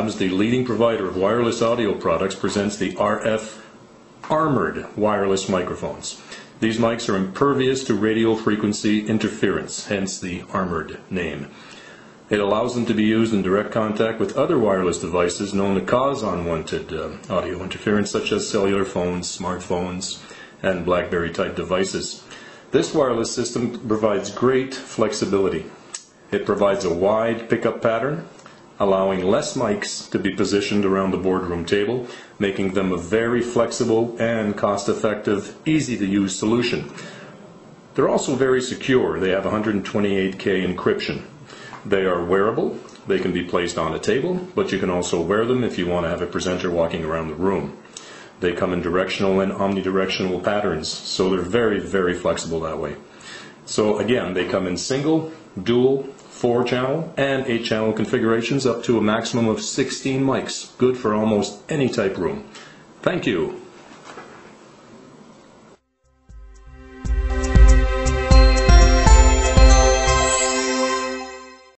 Labs, the leading provider of wireless audio products, presents the RF Armored wireless microphones. These mics are impervious to radio frequency interference, hence the Armored name. It allows them to be used in direct contact with other wireless devices known to cause unwanted audio interference, such as cellular phones, smartphones, and BlackBerry type devices. This wireless system provides great flexibility. It provides a wide pickup pattern, allowing less mics to be positioned around the boardroom table, making them a very flexible and cost-effective, easy-to-use solution. They're also very secure. They have 128K encryption. They are wearable. They can be placed on a table, but you can also wear them if you want to have a presenter walking around the room. They come in directional and omnidirectional patterns, so they're very, very flexible that way. So again, they come in single, dual, 4-channel and 8-channel configurations up to a maximum of 16 mics, good for almost any type room. Thank you.